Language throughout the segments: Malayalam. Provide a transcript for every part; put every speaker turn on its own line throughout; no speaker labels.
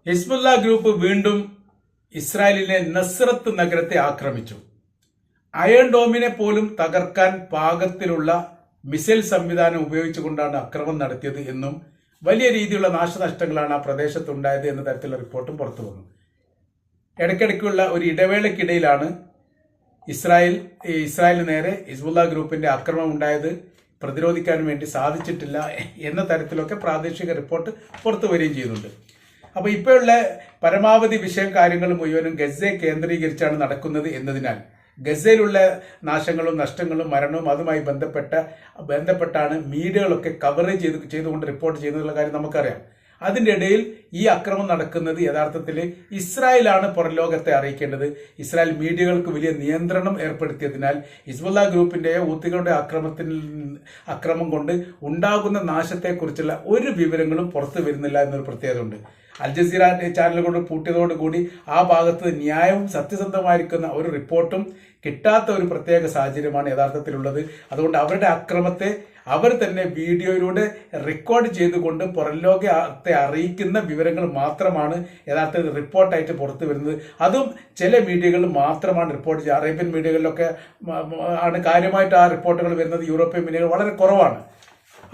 ഹിസ്ബുല്ല ഗ്രൂപ്പ് വീണ്ടും ഇസ്രായേലിലെ നസ്രത്ത് നഗരത്തെ ആക്രമിച്ചു. അയൺ ഡോമിനെ പോലും തകർക്കാൻ പാകത്തിലുള്ള മിസൈൽ സംവിധാനം ഉപയോഗിച്ചുകൊണ്ടാണ് ആക്രമണം നടത്തിയത് എന്നും വലിയ രീതിയിലുള്ള നാശനഷ്ടങ്ങളാണ് ആ പ്രദേശത്തുണ്ടായത് എന്ന തരത്തിലുള്ള റിപ്പോർട്ടും പുറത്തു വന്നു. ഇടയ്ക്കിടയ്ക്കുള്ള ഒരു ഇടവേളയ്ക്കിടയിലാണ് ഇസ്രായേലിന് നേരെ ഹിസ്ബുല്ല ഗ്രൂപ്പിന്റെ ആക്രമണം ഉണ്ടായത്. പ്രതിരോധിക്കാൻ വേണ്ടി സാധിച്ചിട്ടില്ല എന്ന തരത്തിലൊക്കെ പ്രാദേശിക റിപ്പോർട്ട് പുറത്തു വരികയും ചെയ്യുന്നുണ്ട്. അപ്പൊ ഇപ്പോഴുള്ള പരമാവധി കാര്യങ്ങൾ മുഴുവനും ഗസയെ കേന്ദ്രീകരിച്ചാണ് നടക്കുന്നത് എന്നതിനാൽ ഗസയിലുള്ള നാശങ്ങളും നഷ്ടങ്ങളും മരണവും അതുമായി ബന്ധപ്പെട്ടാണ് മീഡിയകളൊക്കെ കവറേജ് ചെയ്തുകൊണ്ട് റിപ്പോർട്ട് ചെയ്യുന്നതിനുള്ള കാര്യം നമുക്കറിയാം. അതിന്റെ ഇടയിൽ ഈ അക്രമം നടക്കുന്നത് യഥാർത്ഥത്തിൽ ഇസ്രായേലാണ് പുറം ലോകത്തെ അറിയിക്കേണ്ടത്. ഇസ്രായേൽ മീഡിയകൾക്ക് വലിയ നിയന്ത്രണം ഏർപ്പെടുത്തിയതിനാൽ ഹിസ്ബുല്ല ഗ്രൂപ്പിന്റെയോ ഹൂത്തികളുടെ അക്രമം കൊണ്ട് ഉണ്ടാകുന്ന നാശത്തെക്കുറിച്ചുള്ള ഒരു വിവരങ്ങളും പുറത്തു വരുന്നില്ല എന്നൊരു പ്രത്യേകത ഉണ്ട്. അൽ ജസീറ ചാനലുകൾ പൂട്ടിയതോടുകൂടി ആ ഭാഗത്ത് ന്യായവും സത്യസന്ധമായിരിക്കുന്ന ഒരു റിപ്പോർട്ടും കിട്ടാത്ത ഒരു പ്രത്യേക സാഹചര്യമാണ് യഥാർത്ഥത്തിലുള്ളത്. അതുകൊണ്ട് അവരുടെ അക്രമത്തെ അവർ തന്നെ വീഡിയോയിലൂടെ റെക്കോർഡ് ചെയ്തുകൊണ്ട് പുറംലോകത്തെ അറിയിക്കുന്ന വിവരങ്ങൾ മാത്രമാണ് യഥാർത്ഥത്തിൽ റിപ്പോർട്ടായിട്ട് പുറത്തു വരുന്നത്. അതും ചില മീഡിയകൾ മാത്രമാണ് റിപ്പോർട്ട് ചെയ്യുക. അറേബ്യൻ മീഡിയകളിലൊക്കെ ആണ് കാര്യമായിട്ട് ആ റിപ്പോർട്ടുകൾ വരുന്നത്. യൂറോപ്യൻ മീഡിയകൾ വളരെ കുറവാണ്.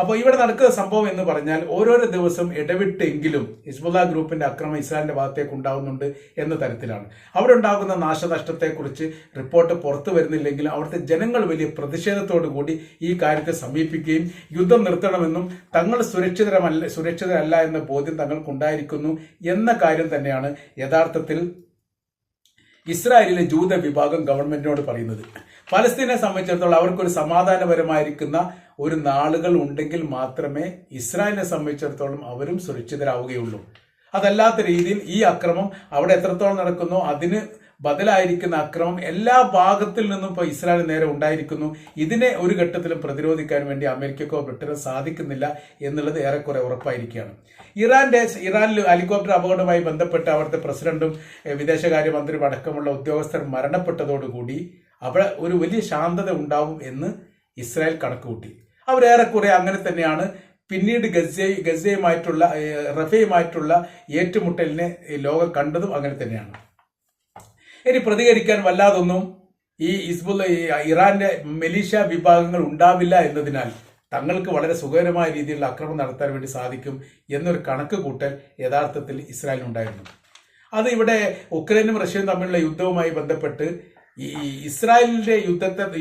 അപ്പോൾ ഇവിടെ നടക്കുന്ന സംഭവം എന്ന് പറഞ്ഞാൽ ഓരോരോ ദിവസം ഇടവിട്ടെങ്കിലും ഹിസ്ബുല്ല ഗ്രൂപ്പിന്റെ അക്രമം ഇസ്രായേലിന്റെ ഭാഗത്തേക്ക് ഉണ്ടാകുന്നുണ്ട് എന്ന തരത്തിലാണ്. അവിടെ ഉണ്ടാകുന്ന നാശനഷ്ടത്തെക്കുറിച്ച് റിപ്പോർട്ട് പുറത്തു വരുന്നില്ലെങ്കിലും അവിടുത്തെ ജനങ്ങൾ വലിയ പ്രതിഷേധത്തോടു കൂടി ഈ കാര്യത്തെ സമീപിക്കുകയും യുദ്ധം നിർത്തണമെന്നും തങ്ങൾ സുരക്ഷിതരല്ല എന്ന ബോധ്യം തങ്ങൾക്കുണ്ടായിരിക്കുന്നു എന്ന കാര്യം തന്നെയാണ് യഥാർത്ഥത്തിൽ ഇസ്രായേലിലെ ജൂത വിഭാഗം ഗവൺമെന്റിനോട് പറയുന്നത്. പലസ്തീനെ സംബന്ധിച്ചിടത്തോളം അവർക്കൊരു സമാധാനപരമായിരിക്കുന്ന ഒരു നാളുകൾ ഉണ്ടെങ്കിൽ മാത്രമേ ഇസ്രായേലിനെ സംബന്ധിച്ചിടത്തോളം അവരും സുരക്ഷിതരാവുകയുള്ളൂ. അതല്ലാത്ത രീതിയിൽ ഈ അക്രമം അവിടെ എത്രത്തോളം നടക്കുന്നോ അതിന് ബദലായിരിക്കുന്ന അക്രമം എല്ലാ ഭാഗത്തിൽ നിന്നും ഇപ്പോൾ ഇസ്രായേൽ നേരെ ഉണ്ടായിരിക്കുന്നു. ഇതിനെ ഒരു ഘട്ടത്തിലും പ്രതിരോധിക്കാൻ വേണ്ടി അമേരിക്കക്കോ ബ്രിട്ടനോ സാധിക്കുന്നില്ല എന്നുള്ളത് ഏറെക്കുറെ ഉറപ്പായിരിക്കുകയാണ്. ഇറാനിൽ ഹെലികോപ്റ്റർ അപകടവുമായി ബന്ധപ്പെട്ട് അവിടുത്തെ പ്രസിഡന്റും വിദേശകാര്യമന്ത്രിയും അടക്കമുള്ള ഉദ്യോഗസ്ഥർ മരണപ്പെട്ടതോടുകൂടി അവിടെ ഒരു വലിയ ശാന്തത ഉണ്ടാവും എന്ന് ഇസ്രായേൽ കണക്കുകൂട്ടി. അവരേറെക്കുറെ അങ്ങനെ തന്നെയാണ്. പിന്നീട് ഗസയുമായിട്ടുള്ള റഫയുമായിട്ടുള്ള ഏറ്റുമുട്ടലിനെ ലോകം കണ്ടതും അങ്ങനെ തന്നെയാണ്. ഇനി പ്രതികരിക്കാൻ വല്ലാതൊന്നും ഈ ഇറാന്റെ മിലിഷ്യ വിഭാഗങ്ങൾ ഉണ്ടാവില്ല എന്നതിനാൽ തങ്ങൾക്ക് വളരെ സുഖകരമായ രീതിയിലുള്ള ആക്രമണം നടത്താൻ വേണ്ടി സാധിക്കും എന്നൊരു കണക്ക് കൂട്ടൽ യഥാർത്ഥത്തിൽ ഇസ്രായേലിനുണ്ടായിരുന്നു. അത് ഇവിടെ ഉക്രൈനും റഷ്യയും തമ്മിലുള്ള യുദ്ധവുമായി ബന്ധപ്പെട്ട് ഈ ഇസ്രായേലിന്റെ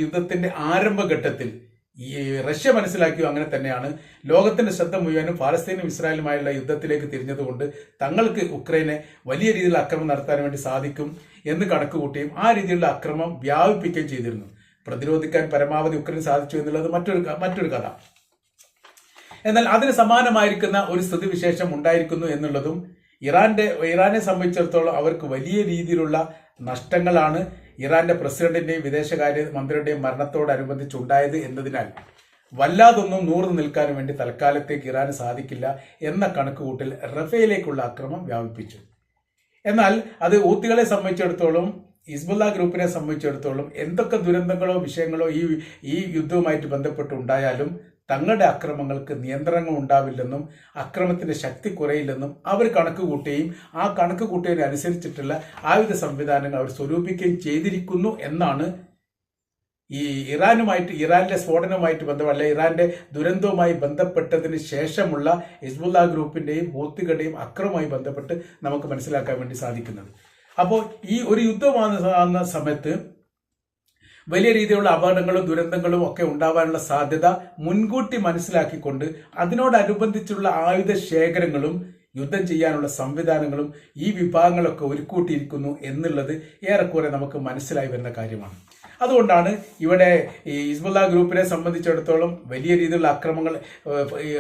യുദ്ധത്തിന്റെ ആരംഭഘട്ടത്തിൽ ഈ റഷ്യ മനസ്സിലാക്കിയോ അങ്ങനെ തന്നെയാണ്. ലോകത്തിന്റെ ശ്രദ്ധ മുഴുവനും ഫലസ്തീനും ഇസ്രായേലുമായുള്ള യുദ്ധത്തിലേക്ക് തിരിഞ്ഞതുകൊണ്ട് തങ്ങൾക്ക് ഉക്രൈനെ വലിയ രീതിയിൽ ആക്രമണം നടത്താൻ വേണ്ടി സാധിക്കും എന്ന് കണക്കുകൂട്ടുകയും ആ രീതിയിലുള്ള അക്രമം വ്യാപിപ്പിക്കുകയും ചെയ്തിരുന്നു. പ്രതിരോധിക്കാൻ പരമാവധി ഉക്രൈൻ സാധിച്ചു എന്നുള്ളത് മറ്റൊരു കഥ. എന്നാൽ അതിന് സമാനമായിരിക്കുന്ന ഒരു സ്ഥിതിവിശേഷം ഉണ്ടായിരിക്കുന്നു എന്നുള്ളതും ഇറാനെ സംബന്ധിച്ചിടത്തോളം അവർക്ക് വലിയ രീതിയിലുള്ള നഷ്ടങ്ങളാണ് ഇറാന്റെ പ്രസിഡന്റിന്റെയും വിദേശകാര്യ മന്ത്രിയുടെയും മരണത്തോടനുബന്ധിച്ചുണ്ടായത് എന്നതിനാൽ വല്ലാതൊന്നും നൂറ് നിൽക്കാൻ വേണ്ടി തൽക്കാലത്തേക്ക് ഇറാന് സാധിക്കില്ല എന്ന കണക്കുകൂട്ടൽ റഫേലേക്കുള്ള ആക്രമണം വ്യാപിപ്പിച്ചു. എന്നാൽ അത് ഹൂത്തികളെ സംബന്ധിച്ചിടത്തോളം ഹിസ്ബുല്ല ഗ്രൂപ്പിനെ സംബന്ധിച്ചിടത്തോളം എന്തൊക്കെ ദുരന്തങ്ങളോ വിഷയങ്ങളോ ഈ യുദ്ധവുമായിട്ട് ബന്ധപ്പെട്ടുണ്ടായാലും തങ്ങളുടെ അക്രമങ്ങൾക്ക് നിയന്ത്രണങ്ങൾ ഉണ്ടാവില്ലെന്നും അക്രമത്തിന്റെ ശക്തി കുറയില്ലെന്നും അവർ കണക്ക് കൂട്ടുകയും ആ കണക്ക് കൂട്ടിയതിനനുസരിച്ചിട്ടുള്ള ആയുധ സംവിധാനങ്ങൾ അവർ സ്വരൂപിക്കുകയും ചെയ്തിരിക്കുന്നു എന്നാണ് ഈ ഇറാന്റെ സ്ഫോടനവുമായിട്ട് ബന്ധപ്പെട്ട ഇറാന്റെ ദുരന്തവുമായി ബന്ധപ്പെട്ടതിന് ശേഷമുള്ള ഹിസ്ബുല്ല ഗ്രൂപ്പിന്റെയും ഹൂത്തികളുടെയും അക്രമവുമായി ബന്ധപ്പെട്ട് നമുക്ക് മനസ്സിലാക്കാൻ വേണ്ടി സാധിക്കുന്നത്. അപ്പോൾ ഈ ഒരു യുദ്ധമാകുന്ന സമയത്ത് വലിയ രീതിയിലുള്ള അപകടങ്ങളും ദുരന്തങ്ങളും ഒക്കെ ഉണ്ടാവാനുള്ള സാധ്യത മുൻകൂട്ടി മനസ്സിലാക്കിക്കൊണ്ട് അതിനോടനുബന്ധിച്ചുള്ള ആയുധ ശേഖരങ്ങളും യുദ്ധം ചെയ്യാനുള്ള സംവിധാനങ്ങളും ഈ വിഭാഗങ്ങളൊക്കെ ഒരുക്കൂട്ടിയിരിക്കുന്നു എന്നുള്ളത് ഏറെക്കുറെ നമുക്ക് മനസ്സിലായി വരുന്ന കാര്യമാണ്. അതുകൊണ്ടാണ് ഇവിടെ ഈ ഹിസ്ബുല്ല ഗ്രൂപ്പിനെ സംബന്ധിച്ചിടത്തോളം വലിയ രീതിയിലുള്ള ആക്രമണങ്ങൾ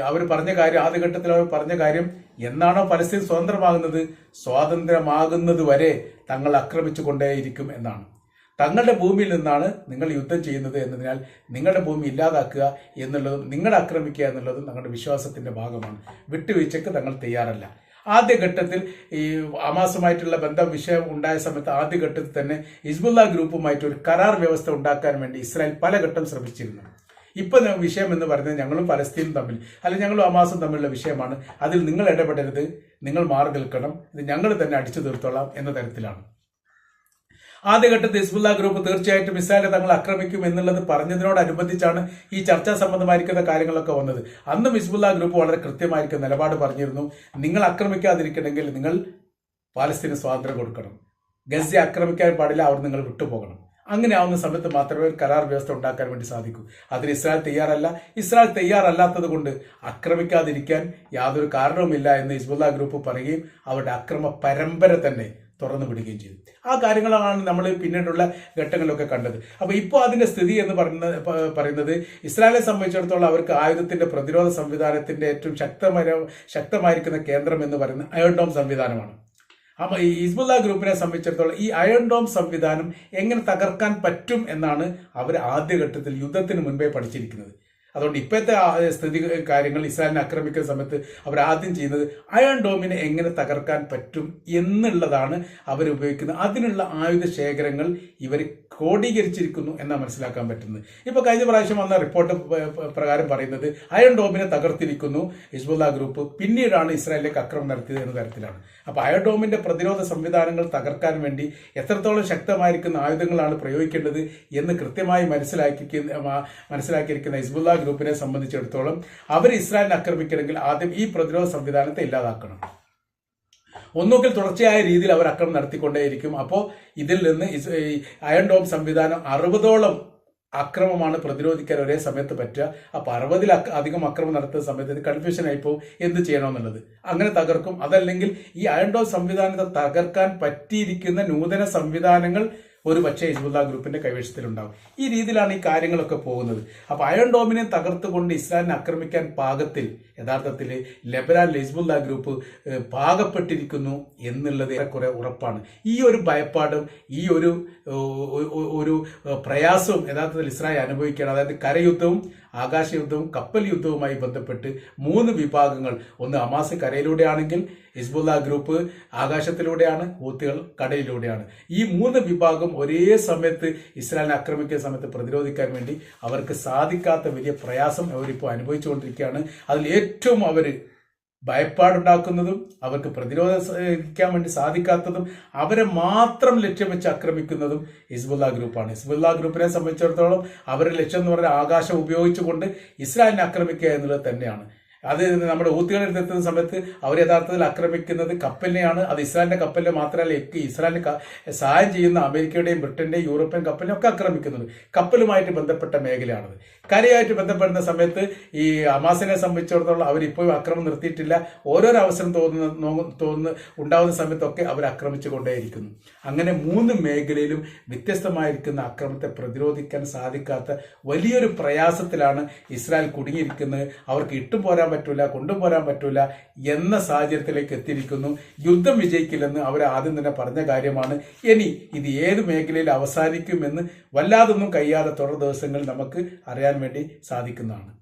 അവർ പറഞ്ഞ കാര്യം ആദ്യഘട്ടത്തിൽ അവർ പറഞ്ഞ കാര്യം എന്നാണോ പലസ്തീൻ സ്വാതന്ത്ര്യമാകുന്നത് വരെ തങ്ങൾ ആക്രമിച്ചു കൊണ്ടേയിരിക്കും എന്നാണ്. തങ്ങളുടെ ഭൂമിയിൽ നിന്നാണ് നിങ്ങൾ യുദ്ധം ചെയ്യുന്നത് എന്നതിനാൽ നിങ്ങളുടെ ഭൂമി ഇല്ലാതാക്കുക എന്നുള്ളതും നിങ്ങളെ ആക്രമിക്കുക എന്നുള്ളതും തങ്ങളുടെ വിശ്വാസത്തിന്റെ ഭാഗമാണ്. വിട്ടുവീഴ്ചയ്ക്ക് തങ്ങൾ തയ്യാറല്ല. ആദ്യഘട്ടത്തിൽ ഈ ഹമാസുമായിട്ടുള്ള വിഷയം ഉണ്ടായ സമയത്ത് ആദ്യഘട്ടത്തിൽ തന്നെ ഹിസ്ബുല്ല ഗ്രൂപ്പുമായിട്ട് ഒരു കരാർ വ്യവസ്ഥ ഉണ്ടാക്കാൻ വേണ്ടി ഇസ്രായേൽ പലഘട്ടം ശ്രമിച്ചിരുന്നു. ഇപ്പൊ വിഷയം എന്ന് പറയുന്നത് ഞങ്ങളും പലസ്തീനും തമ്മിൽ അല്ലെങ്കിൽ ഞങ്ങളും ഹമാസും തമ്മിലുള്ള വിഷയമാണ്. അതിൽ നിങ്ങൾ ഇടപെടരുത്, നിങ്ങൾ മാറി നിൽക്കണം, ഇത് ഞങ്ങൾ തന്നെ അടിച്ചു തീർത്തോളാം എന്ന തരത്തിലാണ്. ആദ്യഘട്ടത്തിൽ ഹിസ്ബുള്ള ഗ്രൂപ്പ് തീർച്ചയായിട്ടും ഇസ്രായേലിനെ തങ്ങൾ ആക്രമിക്കും എന്നുള്ളത് പറഞ്ഞതിനോടനുബന്ധിച്ചാണ് ഈ ചർച്ചാ സംബന്ധമായിരിക്കുന്ന കാര്യങ്ങളൊക്കെ വന്നത്. അന്നും ഹിസ്ബുള്ള ഗ്രൂപ്പ് വളരെ കൃത്യമായിരിക്കും നിലപാട് പറഞ്ഞിരുന്നു. നിങ്ങൾ ആക്രമിക്കാതിരിക്കണമെങ്കിൽ നിങ്ങൾ പാലസ്തീന് സ്വാതന്ത്ര്യം കൊടുക്കണം, ഗസയെ ആക്രമിക്കാൻ പാടില്ല, അവർ നിങ്ങൾ വിട്ടുപോകണം. അങ്ങനെ ആവുന്ന സമയത്ത് മാത്രമേ ഒരു കരാർ വ്യവസ്ഥ ഉണ്ടാക്കാൻ വേണ്ടി സാധിക്കൂ. അതിന് ഇസ്രായേൽ തയ്യാറല്ല. ഇസ്രായേൽ തയ്യാറല്ലാത്തത് കൊണ്ട് ആക്രമിക്കാതിരിക്കാൻ യാതൊരു കാരണവുമില്ല എന്ന് ഹിസ്ബുള്ള ഗ്രൂപ്പ് പറയുകയും അവരുടെ അക്രമ പരമ്പര തന്നെ തുറന്നു വിടുകയും ചെയ്തു. ആ കാര്യങ്ങളാണ് നമ്മൾ പിന്നീടുള്ള ഘട്ടങ്ങളിലൊക്കെ കണ്ടത്. അപ്പോൾ ഇപ്പോൾ അതിന്റെ സ്ഥിതി എന്ന് പറയുന്നത് ഇസ്രായേലിനെ സംബന്ധിച്ചിടത്തോളം അവർക്ക് ആയുധത്തിന്റെ പ്രതിരോധ സംവിധാനത്തിന്റെ ഏറ്റവും ശക്തമായിരിക്കുന്ന കേന്ദ്രം എന്ന് പറയുന്നത് അയൺ ഡോം സംവിധാനമാണ്. അപ്പോൾ ഈ ഹിസ്ബുള്ള ഗ്രൂപ്പിനെ സംബന്ധിച്ചിടത്തോളം ഈ അയൺ ഡോം സംവിധാനം എങ്ങനെ തകർക്കാൻ പറ്റും എന്നാണ് അവർ ആദ്യഘട്ടത്തിൽ യുദ്ധത്തിന് മുൻപേ പഠിച്ചിരിക്കുന്നത്. അതുകൊണ്ട് ഇപ്പോഴത്തെ സ്ഥിതി കാര്യങ്ങൾ ഇസ്രായേലിനെ ആക്രമിക്കുന്ന സമയത്ത് അവർ ആദ്യം ചെയ്യുന്നത് അയൺ ഡോമിനെ എങ്ങനെ തകർക്കാൻ പറ്റും എന്നുള്ളതാണ് അവർ ഉപയോഗിക്കുന്നത്. അതിനുള്ള ആയുധ ശേഖരങ്ങൾ ഇവർ ക്രോഡീകരിച്ചിരിക്കുന്നു എന്നാണ് മനസ്സിലാക്കാൻ പറ്റുന്നത്. ഇപ്പോൾ കഴിഞ്ഞ പ്രാവശ്യം വന്ന റിപ്പോർട്ട് പ്രകാരം പറയുന്നത് അയൺ ഡോമിനെ തകർത്തിരിക്കുന്നു ഹിസ്ബുള്ള ഗ്രൂപ്പ്, പിന്നീടാണ് ഇസ്രായേലിലേക്ക് ആക്രമണം നടത്തിയത് എന്ന തരത്തിലാണ്. അപ്പോൾ അയൺ ഡോമിന്റെ പ്രതിരോധ സംവിധാനങ്ങൾ തകർക്കാൻ വേണ്ടി എത്രത്തോളം ശക്തമായിരിക്കുന്ന ആയുധങ്ങളാണ് പ്രയോഗിക്കേണ്ടത് എന്ന് കൃത്യമായി മനസ്സിലാക്കിയിരിക്കുന്ന ഹിസ്ബുള്ള ഗ്രൂപ്പിനെ സംബന്ധിച്ചിടത്തോളം അവർ ഇസ്രായേലിനെ ആക്രമിക്കണമെങ്കിൽ ആദ്യം ഈ പ്രതിരോധ സംവിധാനത്തെ ഇല്ലാതാക്കണം. ഒന്നുകിൽ തുടർച്ചയായ രീതിയിൽ അവർ ആക്രമണം നടത്തിക്കൊണ്ടേയിരിക്കും. അപ്പോൾ ഇതിൽ നിന്ന് അയൺ ഡോം സംവിധാനം 60ഓളം അക്രമമാണ് പ്രതിരോധിക്കാൻ ഒരേ സമയത്ത് പറ്റുക. അപ്പോൾ 60ൽ അധികം അക്രമം നടത്തുന്ന സമയത്ത് ഇത് കൺഫ്യൂഷൻ ആയിപ്പോവും എന്ത് ചെയ്യണമെന്നുള്ളത്. അങ്ങനെ തകർക്കും. അതല്ലെങ്കിൽ ഈ അയൺ ഡോം സംവിധാനത്തെ തകർക്കാൻ പറ്റിയിരിക്കുന്ന നൂതന സംവിധാനങ്ങൾ ഒരു പക്ഷേ ഹിസ്ബുള്ള ഗ്രൂപ്പിന്റെ കൈവശത്തിലുണ്ടാവും. ഈ രീതിയിലാണ് ഈ കാര്യങ്ങളൊക്കെ പോകുന്നത്. അപ്പോൾ അയൺ ഡോമിനെ തകർത്തുകൊണ്ട് ഇസ്രായേലിനെ ആക്രമിക്കാൻ പാകത്തിൽ യഥാർത്ഥത്തിൽ ലെബനാനിലെ ഹിസ്ബുള്ള ഗ്രൂപ്പ് പാകപ്പെട്ടിരിക്കുന്നു എന്നുള്ളത് ഏറെക്കുറെ ഉറപ്പാണ്. ഈ ഒരു ഭയപ്പാടും ഈ ഒരു പ്രയാസവും യഥാർത്ഥത്തിൽ ഇസ്രായേൽ അനുഭവിക്കുകയാണ്. അതായത് കരയുദ്ധവും ആകാശയുദ്ധവും കപ്പൽ യുദ്ധവുമായി ബന്ധപ്പെട്ട് 3 വിഭാഗങ്ങൾ, ഒന്ന് ഹമാസ് കരയിലൂടെയാണെങ്കിൽ ഹിസ്ബുള്ള ഗ്രൂപ്പ് ആകാശത്തിലൂടെയാണ്, ഹൂത്തികൾ കടലിലൂടെയാണ്. ഈ 3 വിഭാഗം ഒരേ സമയത്ത് ഇസ്രായേലിനെ ആക്രമിക്കുന്ന സമയത്ത് പ്രതിരോധിക്കാൻ വേണ്ടി അവർക്ക് സാധിക്കാത്ത വലിയ പ്രയാസം അവരിപ്പോൾ അനുഭവിച്ചുകൊണ്ടിരിക്കുകയാണ്. അതിൽ ഏറ്റവും അവർ ഭയപ്പാടുണ്ടാക്കുന്നതും അവർക്ക് പ്രതിരോധിക്കാൻ വേണ്ടി സാധിക്കാത്തതും അവരെ മാത്രം ലക്ഷ്യം വെച്ച് ആക്രമിക്കുന്നതും ഹിസ്ബുള്ള ഗ്രൂപ്പാണ്. ഹിസ്ബുള്ള ഗ്രൂപ്പിനെ സംബന്ധിച്ചിടത്തോളം അവരുടെ ലക്ഷ്യം എന്ന് പറയുന്നത് ആകാശം ഉപയോഗിച്ചുകൊണ്ട് ഇസ്രായേലിനെ ആക്രമിക്കുക എന്നുള്ളത് തന്നെയാണ്. അത് നമ്മുടെ ഹൂത്തികളിൽ എത്തുന്ന സമയത്ത് അവർ യഥാർത്ഥത്തിൽ ആക്രമിക്കുന്നത് കപ്പലിനെയാണ്. അത് ഇസ്രായേലിന്റെ കപ്പലിനെ മാത്രമല്ല, ഇസ്രായേലിന് സഹായം ചെയ്യുന്ന അമേരിക്കയുടെയും ബ്രിട്ടന്റെയും യൂറോപ്യൻ കപ്പലിനെയും ഒക്കെ ആക്രമിക്കുന്നത് കപ്പലുമായിട്ട് ബന്ധപ്പെട്ട മേഖലയാണത്. കരയായിട്ട് ബന്ധപ്പെടുന്ന സമയത്ത് ഈ ഹമാസിനെ സംബന്ധിച്ചിടത്തോളം അവരിപ്പോഴും ആക്രമണം നിർത്തിയിട്ടില്ല. ഓരോരോ അവസരം ഉണ്ടാവുന്ന സമയത്തൊക്കെ അവർ ആക്രമിച്ചു കൊണ്ടേയിരിക്കുന്നു. അങ്ങനെ 3 മേഖലയിലും വ്യത്യസ്തമായിരിക്കുന്ന ആക്രമണത്തെ പ്രതിരോധിക്കാൻ സാധിക്കാത്ത വലിയൊരു പ്രയാസത്തിലാണ് ഇസ്രായേൽ കുടുങ്ങിയിരിക്കുന്നത്. അവർക്ക് ഇട്ടുപോരാൻ പറ്റൂല, കൊണ്ടുപോരാൻ പറ്റൂല എന്ന സാഹചര്യത്തിലേക്ക് എത്തിയിരിക്കുന്നു. യുദ്ധം വിജയിക്കില്ലെന്ന് അവർ ആദ്യം തന്നെ പറഞ്ഞ കാര്യമാണ്. ഇനി ഇത് ഏത് മേഖലയിൽ അവസാനിക്കുമെന്ന് വല്ലാതൊന്നും കഴിയാതെ തുടർ ദിവസങ്ങളിൽ നമുക്ക് അറിയാൻ വേണ്ടി സാധിക്കുന്നതാണ്.